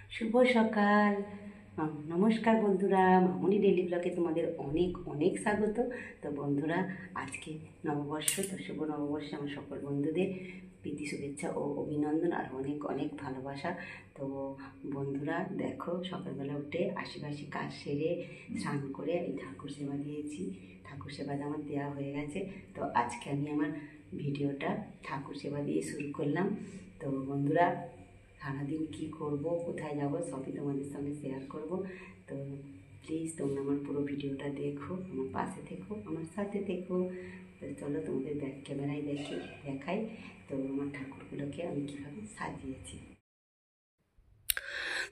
শুভ সকাল। নমস্কার বন্ধুরা, মামনি ডেইলি ব্লগে তোমাদের অনেক অনেক স্বাগত। তো বন্ধুরা, আজকে নববর্ষ, তো শুভ নববর্ষে আমার সকল বন্ধুদের প্রীতি শুভেচ্ছা ও অভিনন্দন আর অনেক অনেক ভালোবাসা। তো বন্ধুরা দেখো, সকালবেলা উঠে আশিপাশি কাজ সেরে স্নান করে এই ঠাকুর সেবা দিয়েছি। ঠাকুর সেবা আমার দেওয়া হয়ে গেছে। তো আজকে আমি আমার ভিডিওটা ঠাকুর সেবা দিয়ে শুরু করলাম। তো বন্ধুরা, সারাদিন কী করব, কোথায় যাব, সবই তোমাদের সঙ্গে শেয়ার করব। তো প্লিজ তোমরা আমার পুরো ভিডিওটা দেখো, আমার পাশে থেকো, আমার সাথে থেকো। তো চলো তোমাদের ব্যাক ক্যামেরায় দেখাই তো আমার ঠাকুরগুলোকে আমি কীভাবে সাজিয়েছি।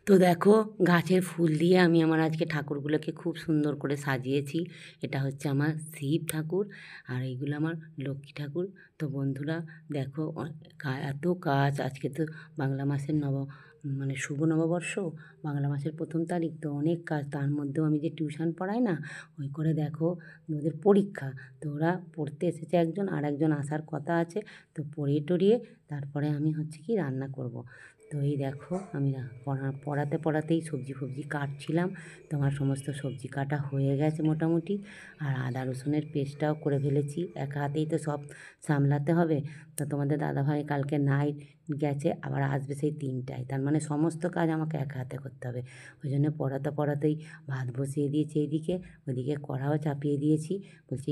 তো দেখো, গাছের ফুল দিয়ে আমি আমার আজকে ঠাকুরগুলোকে খুব সুন্দর করে সাজিয়েছি। এটা হচ্ছে আমার শিব ঠাকুর আর এইগুলো আমার লক্ষ্মী ঠাকুর। তো বন্ধুরা দেখো, এত কাজ। আজকে তো বাংলা মাসের শুভ নববর্ষ, বাংলা মাসের 1ম তারিখ। তো অনেক কাজ, তার মধ্যেও আমি যে টিউশন পড়াই না, ওই করে দেখো ওদের পরীক্ষা। তো ওরা পড়তে এসেছে একজন, আর একজন আসার কথা আছে। তো পড়িয়ে টড়িয়ে তারপরে আমি হচ্ছে কি রান্না করব। তো এই দেখো, আমি পড়াতেই সবজি ফবজি কাটছিলাম। তো আমার সমস্ত সবজি কাটা হয়ে গেছে মোটামুটি। আর আদা রসুনের পেস্টটাও করে ফেলেছি। একা হাতেই তো সব সামলাতে হবে। তো তোমাদের দাদাভাই কালকে নাইট গেছে, আবার আসবে সেই 3টায়। তার মানে সমস্ত কাজ আমাকে একা হাতে করতে হবে। ওই জন্য পড়াতেই ভাত বসিয়ে দিয়েছি এইদিকে, ওইদিকে কড়াও চাপিয়ে দিয়েছি। বলছি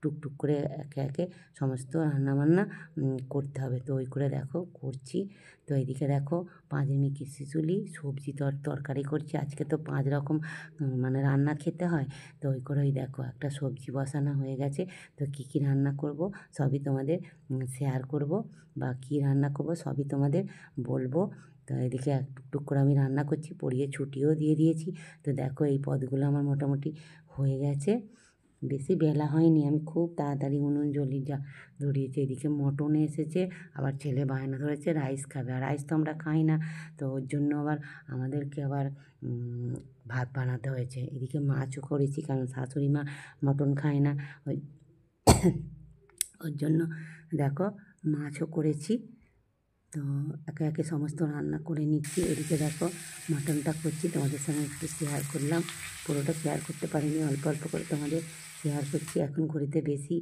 টুকটুক করে একে একে সমস্ত রান্নাবান্না করতে হবে। তো ওই করে দেখো করছি। তো এইদিকে দেখো, পাঁচমি খিচুড়ি সবজি তরকারি করছি। আজকে তো 5 রকম রান্না খেতে হয়। তো ওই করেই দেখো একটা সবজি বসানো হয়ে গেছে। তো কী কী রান্না করব সবই তোমাদের শেয়ার করব, বা কী রান্না করব সবই তোমাদের বলবো। তো এদিকে টুকটুক করে আমি রান্না করছি, পড়িয়ে ছুটিও দিয়ে দিয়েছি। তো দেখো, এই পদগুলো আমার মোটামুটি হয়ে গেছে। বেশি বেলা হয়নি, আমি খুব তাড়াতাড়ি উনুন ধরিয়েছি। এদিকে মটন এসেছে, আবার ছেলে বায়না ধরেছে রাইস খাবে। আর রাইস তো আমরা খাই না, তো ওর জন্য আবার আমাদেরকে আবার ভাত বানাতে হয়েছে। এদিকে মাছও করেছি, কারণ শাশুড়ি মা মটন খায় না। ওই ওর জন্য দেখো মাছও করেছি। তো একে একে সমস্ত রান্না করে নিচ্ছি। এদিকে দেখো মাটনটা করছি, তোমাদের সঙ্গে একটু শেয়ার করলাম। পুরোটা শেয়ার করতে পারিনি, অল্প অল্প করে তোমাদের শেয়ার করছি। এখন ঘড়িতে বেশি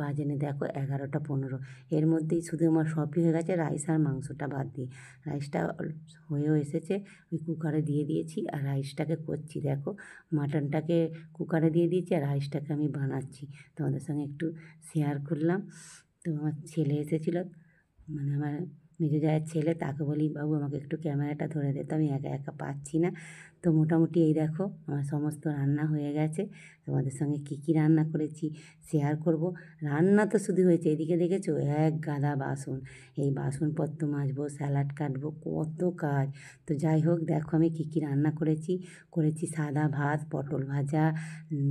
বাজে না, দেখো 11টা 15। এর মধ্যেই শুধু আমার সবই হয়ে গেছে, রাইস আর মাংসটা বাদ দিয়ে। রাইসটা হয়েও এসেছে, ওই কুকারে দিয়ে দিয়েছি আর রাইসটাকে করছি। দেখো, মাটনটাকে কুকারে দিয়ে দিয়েছি আর রাইসটাকে আমি বানাচ্ছি, তোমাদের সঙ্গে একটু শেয়ার করলাম। তো আমার ছেলে এসেছিলো, আমার মেজো জায়ের ছেলে, তাকে বলি বাবু আমাকে একটু ক্যামেরাটা ধরে দে। তো আমি একা একা পাচ্ছি না। তো মোটামুটি এই দেখো আমার সমস্ত রান্না হয়ে গেছে। তোমাদের সঙ্গে কী কী রান্না করেছি শেয়ার করব। রান্না তো শুধু হয়েছে, এদিকে দেখেছো এক গাদা বাসন। এই বাসনপত্র মাজবো, স্যালাড কাটবো, কত কাজ। তো যাই হোক, দেখো আমি কী কী রান্না করেছি সাদা ভাত, পটল ভাজা,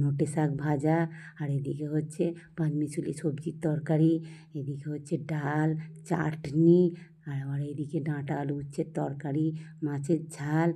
নোটে শাক ভাজা, আর এদিকে হচ্ছে পাঁচমিশুলি সবজির তরকারি, এদিকে হচ্ছে ডাল, চাটনি, আর আমার এইদিকে ডাঁটা আলু উচ্ছের তরকারি, মাছের ঝাল,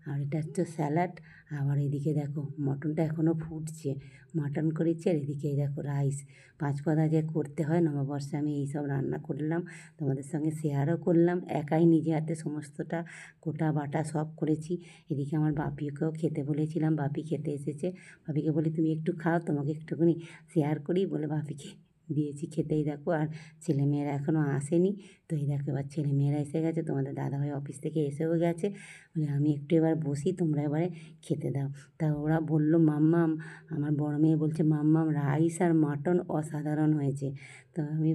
আর এটা হচ্ছে স্যালাড। আবার এদিকে দেখো মটনটা এখনও ফুটছে, মাটন করেছি। আর এদিকে দেখো রাইস। 5 পদা যে করতে হয় নববর্ষে, আমি এইসব রান্না করলাম, তোমাদের সঙ্গে শেয়ারও করলাম। একাই নিজে হাতে সমস্তটা কোটা বাটা সব করেছি। এদিকে আমার বাপিকেও খেতে বলেছিলাম, বাপি খেতে এসেছে। বাপিকে বলি তুমি একটু খাও, তোমাকে একটুখানি শেয়ার করি বলে বাপিকে দিয়েছি খেতেই। দেখো, আর ছেলেমেয়েরা এখনও আসেনি। তো এই দেখো এবার ছেলেমেয়েরা এসে গেছে, তোমাদের দাদাভাই অফিস থেকে এসেও গেছে। বলে আমি একটু এবার বসি, তোমরা এবারে খেতে দাও। তা ওরা বলল মাম্মাম, আমার বড় মেয়ে বলছে মাম্মাম রাইস আর মাটন অসাধারণ হয়েছে। তো আমি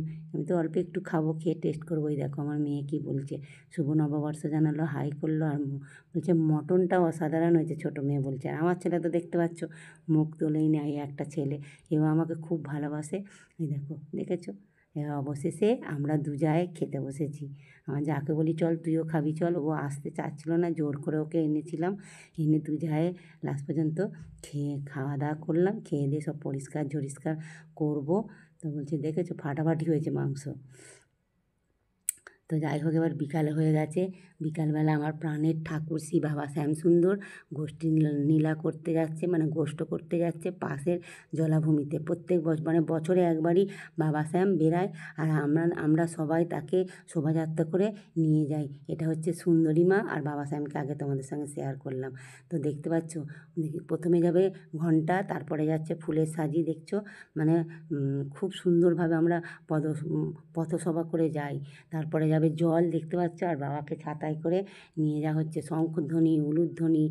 তো অল্প একটু খাবো, খেয়ে টেস্ট করবো। এই দেখো আমার মেয়ে কী বলছে, শুভ নববর্ষ জানালো, হাই করলো, আর বলছে মটনটাও অসাধারণ হয়েছে, ছোটো মেয়ে বলছে। আর আমার ছেলে তো দেখতে পাচ্ছ মুখ তোলেই না, এই একটা ছেলে, এও আমাকে খুব ভালোবাসে। এই দেখো দেখেছো, এবার অবশেষে আমরা জায়ে খেতে বসেছি। আমার যাকে বলি চল তুইও খাবি চল, ও আসতে চাচ্ছিল না, জোর করে ওকে এনেছিলাম। এনে জায়ে লাস্ট পর্যন্ত খাওয়া দাওয়া করলাম। খেয়ে দিয়ে সব পরিষ্কার করবো। তো বলছে দেখেছো ফাটাফাটি হয়েছে মাংস। তো যাই হোক, এবার বিকালে হয়ে গেছে, বিকালবেলা আমার প্রাণের ঠাকুর শ্রী বাবা শ্যামসুন্দর গোষ্ঠী নীলা করতে যাচ্ছে, মানে গোষ্ঠ করতে যাচ্ছে পাশের জলাভূমিতে। প্রত্যেক মানে বছরে একবারই বাবা শ্যাম বেরায়, আর আমরা সবাই তাকে শোভাযাত্রা করে নিয়ে যাই। এটা হচ্ছে সুন্দরী মা আর বাবা শ্যামকে আগে তোমাদের সঙ্গে শেয়ার করলাম। তো দেখতে পাচ্ছ, প্রথমে যাবে ঘণ্টা, তারপরে যাচ্ছে ফুলের সাজি, দেখছো মানে খুব সুন্দরভাবে আমরা পথসভা করে যাই। তারপরে যাবে জল, দেখতে পাচ্ছ, আর বাবাকে ছাতায় করে নিয়ে যাওয়া হচ্ছে। শঙ্খধ্বনি, উলুধ্বনি,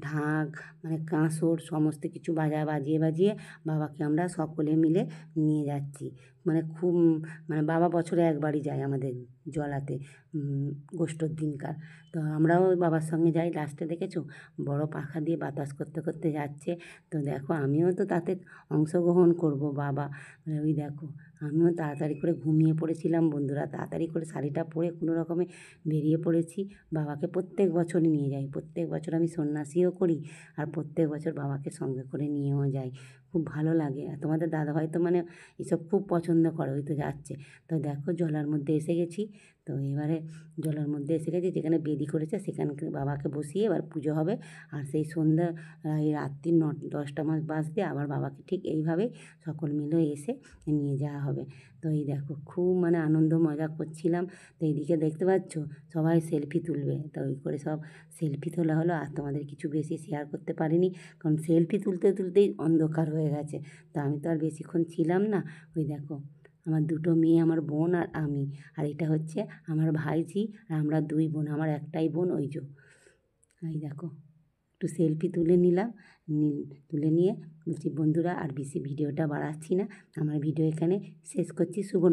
ঢাক, মানে কাঁসর, সমস্ত কিছু বাজিয়ে বাজিয়ে বাবাকে আমরা সকলে মিলে নিয়ে যাচ্ছি। মানে খুব মানে বাবা বছরে একবারই যায় আমাদের জলাতে গোষ্ঠর দিনকার। তো আমরাও বাবার সঙ্গে যাই। লাস্টে দেখেছো বড় পাখা দিয়ে বাতাস করতে করতে যাচ্ছে। তো দেখো আমিও তো তাতে অংশগ্রহণ করব। বাবা ওই দেখো, আমিও তাড়াতাড়ি করে ঘুমিয়ে পড়েছিলাম বন্ধুরা, তাড়াতাড়ি করে শাড়িটা পরে কোনো রকমে বেরিয়ে পড়েছি। বাবাকে প্রত্যেক বছরই নিয়ে যাই, প্রত্যেক বছর আমি সন্ন্যাসীও করি, আর প্রত্যেক বছর বাবাকে সঙ্গে করে নিয়েও যাই। খুব ভালো লাগে। আর তোমাদের দাদাভাই তো মানে এসব খুব পছন্দ করে, ওই তো যাচ্ছে। তো দেখো জলার মধ্যে এসে গেছি। তো এবারে জলার মধ্যে এসে গেছি, যেখানে বেদি করেছে সেখানে বাবাকে বসিয়ে এবার পুজো হবে। আর সেই সন্ধ্যা এই রাত্রি 10টা বাজতে আবার বাবাকে ঠিক এইভাবেই সকল মিলে এসে নিয়ে যাওয়া হবে। তো এই দেখো খুব মানে আনন্দ মজা করছিলাম। তো এইদিকে দেখতে পাচ্ছ সবাই সেলফি তুলবে, তো ওই করে সব সেলফি তোলা হলো। আর তোমাদের কিছু বেশি শেয়ার করতে পারিনি, কারণ সেলফি তুলতে তুলতেই অন্ধকার হয়ে গেছে। তো আমি তো আর বেশিক্ষণ ছিলাম না। ওই দেখো আমার 2টো মেয়ে, আমার বোন আর আমি, আর এটা হচ্ছে আমার ভাইঝি, আর আমরা 2 বোন, আমার একটাই বোন ওই যে। এই দেখো একটু সেলফি তুলে নিলাম। তুলে নিয়ে বলছি বন্ধুরা আর বেশি ভিডিওটা বাড়াচ্ছি না, আমার ভিডিও এখানে শেষ করছি। শুভ